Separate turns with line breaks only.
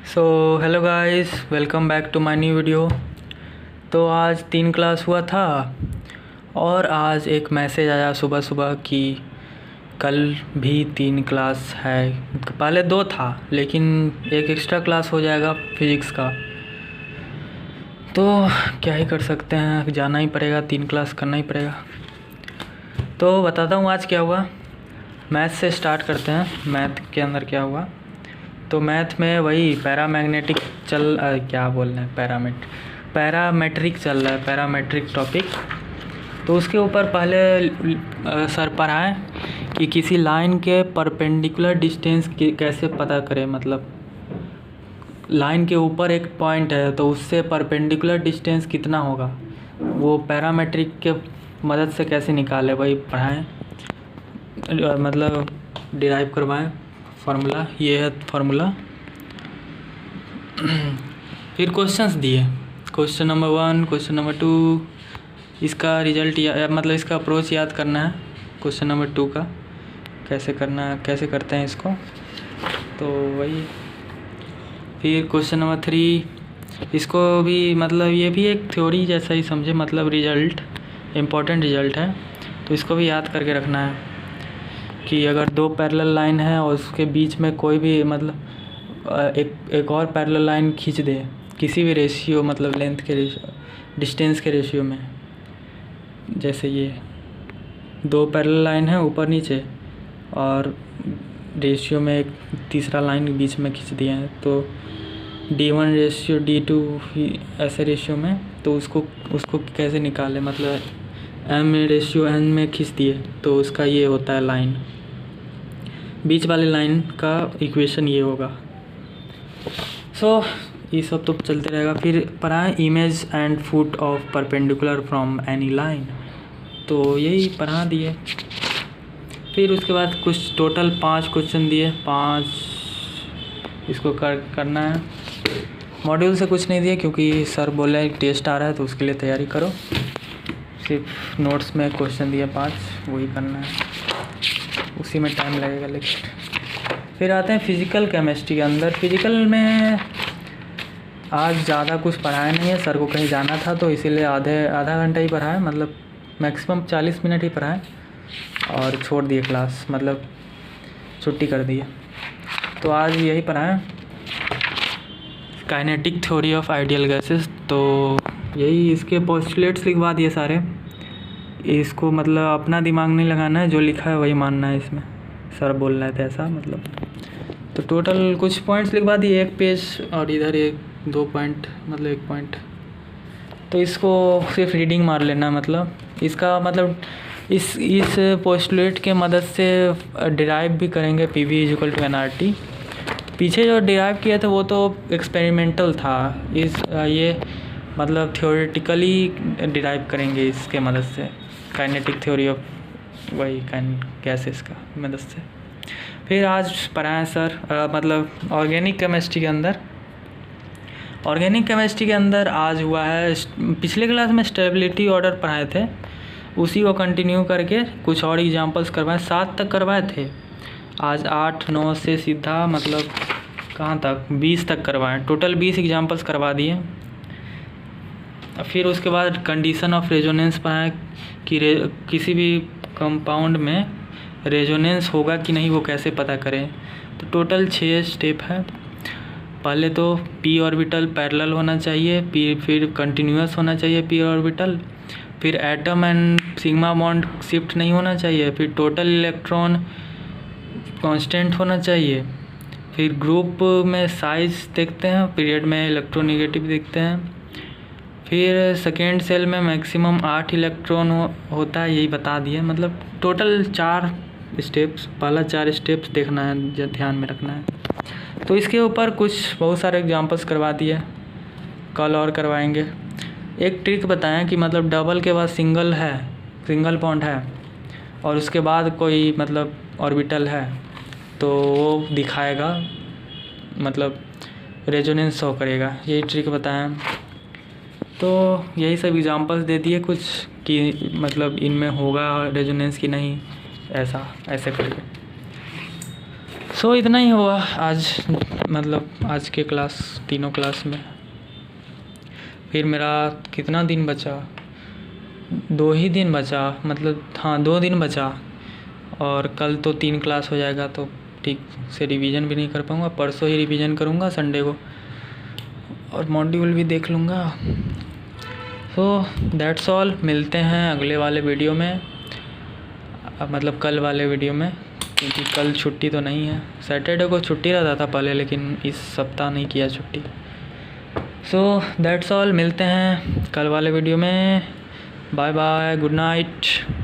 So hello guys, welcome back to my new video. तो आज 3 class हुआ था और आज एक मैसेज आया सुबह सुबह कि कल भी 3 क्लास है। पहले 2 था लेकिन एक एक्स्ट्रा क्लास हो जाएगा फिज़िक्स का। तो क्या ही कर सकते हैं, जाना ही पड़ेगा, 3 क्लास करना ही पड़ेगा। तो बताता हूँ आज क्या हुआ। मैथ से स्टार्ट करते हैं। मैथ के अंदर क्या हुआ, तो मैथ में वही पैरामैग्नेटिक पैरामेट्रिक चल रहा है, पैरामेट्रिक टॉपिक। तो उसके ऊपर पहले सर पढ़ाएं कि किसी लाइन के परपेंडिकुलर डिस्टेंस कैसे पता करें। मतलब लाइन के ऊपर एक पॉइंट है तो उससे परपेंडिकुलर डिस्टेंस कितना होगा, वो पैरामेट्रिक के मदद से कैसे निकालें, वही पढ़ाएं। मतलब डिराइव करवाएं फार्मूला, ये है फार्मूला। फिर क्वेश्चंस दिए, क्वेश्चन नंबर 1, क्वेश्चन नंबर 2, इसका रिजल्ट मतलब इसका अप्रोच याद करना है। क्वेश्चन नंबर 2 का कैसे करना है, कैसे करते हैं इसको, तो वही। फिर क्वेश्चन नंबर 3, इसको भी मतलब ये भी एक थ्योरी जैसा ही समझे, मतलब रिजल्ट इम्पोर्टेंट रिजल्ट है, तो इसको भी याद करके रखना है कि अगर 2 पैरेलल लाइन है और उसके बीच में कोई भी मतलब एक और पैरेलल लाइन खींच दे किसी भी रेशियो, मतलब लेंथ के रेशियो, डिस्टेंस के रेशियो में। जैसे ये 2 पैरेलल लाइन है ऊपर नीचे और रेशियो में एक तीसरा लाइन बीच में खींच दिया है, तो D1 रेशियो D2 ऐसे रेशियो में, तो उसको कैसे निकालें। मतलब M रेशियो N में खींच दिए तो उसका ये होता है लाइन, बीच वाले लाइन का इक्वेशन ये होगा। ये सब तो चलते रहेगा। फिर पढ़ाएं image and foot of perpendicular from any line, तो यही पढ़ा दिए। फिर उसके बाद कुछ टोटल 5 क्वेश्चन दिए, 5 इसको करना है। मॉड्यूल से कुछ नहीं दिए क्योंकि सर बोले टेस्ट आ रहा है तो उसके लिए तैयारी करो। सिर्फ नोट्स में क्वेश्चन दिए 5, वही करना है, उसी में टाइम लगेगा। लेकिन फिर आते हैं फिज़िकल केमिस्ट्री के अंदर। फिज़िकल में आज ज़्यादा कुछ पढ़ाया नहीं है, सर को कहीं जाना था तो इसीलिए आधा घंटा ही पढ़ाया, मतलब मैक्सिमम 40 मिनट ही पढ़ाए और छोड़ दिए क्लास, मतलब छुट्टी कर दिए। तो आज यही पढ़ाएं, kinetic theory of ideal gases. तो यही इसके पोस्टुलेट्स लिखवा दिए सारे। इसको मतलब अपना दिमाग नहीं लगाना है, जो लिखा है वही मानना है इसमें, सर बोल रहे थे ऐसा मतलब। तो टोटल कुछ पॉइंट्स लिखवा दिए, 1 पेज, और इधर 2 पॉइंट, मतलब 1 पॉइंट। तो इसको सिर्फ रीडिंग मार लेना, मतलब इसका मतलब इस पोस्टुलेट के मदद से डिराइव भी करेंगे PV = nRT। पीछे जो डिराइव किया था वो तो एक्सपेरिमेंटल था, ये मतलब थ्योरेटिकली डिराइव करेंगे इसके मदद से, काइनेटिक थ्योरी ऑफ वही गैसेस का मदद से। फिर आज पढ़ाएं सर मतलब ऑर्गेनिक केमिस्ट्री के अंदर आज हुआ है, पिछले क्लास में स्टेबिलिटी ऑर्डर पढ़ाए थे, उसी को कंटिन्यू करके कुछ और एग्जांपल्स करवाए, 7 तक करवाए थे। आज 8, 9 से सीधा मतलब कहाँ तक 20 तक करवाएं, टोटल 20 एग्जांपल्स करवा दिए। फिर उसके बाद कंडीशन ऑफ रेजोनेंस पढ़ाएं कि किसी भी कंपाउंड में रेजोनेंस होगा कि नहीं, वो कैसे पता करें। तो टोटल 6 स्टेप है। पहले तो p ऑर्बिटल पैरेलल होना चाहिए, फिर कंटिन्यूअस होना चाहिए p ऑर्बिटल, फिर atom and sigma bond shift नहीं होना चाहिए, फिर टोटल इलेक्ट्रॉन कांस्टेंट होना चाहिए, फिर ग्रुप में साइज देखते हैं, पीरियड में इलेक्ट्रोनेगेटिव देखते हैं, फिर सेकेंड सेल में मैक्सिमम 8 इलेक्ट्रॉन होता है, यही बता दिए। मतलब टोटल 4 स्टेप्स, पहला 4 स्टेप्स देखना है, ध्यान में रखना है। तो इसके ऊपर बहुत सारे एग्जांपल्स करवा दिए, कल और करवाएंगे। एक ट्रिक बताएं कि मतलब डबल के बाद सिंगल बॉन्ड है और उसके बाद कोई मतलब ऑर्बिटल है तो वो दिखाएगा, मतलब रेजोनेंस शो करेगा, यही ट्रिक बताएं। तो यही सब एग्जांपल्स दे दिए कुछ कि मतलब इनमें होगा रेजोनेंस कि नहीं, ऐसे करके। सो इतना ही हुआ आज, मतलब आज के क्लास, तीनों क्लास में। फिर मेरा कितना दिन बचा, 2 ही दिन बचा, मतलब हाँ 2 दिन बचा, और कल तो 3 क्लास हो जाएगा, तो ठीक से रिवीजन भी नहीं कर पाऊँगा। परसों ही रिवीजन करूँगा संडे को, और मॉड्यूल भी देख लूँगा। सो दैट्स ऑल, मिलते हैं अगले वाले वीडियो में, मतलब कल वाले वीडियो में, क्योंकि कल छुट्टी तो नहीं है। सैटरडे को छुट्टी रहता था पहले, लेकिन इस सप्ताह नहीं किया छुट्टी। सो दैट्स ऑल, मिलते हैं कल वाले वीडियो में। Bye bye, good night.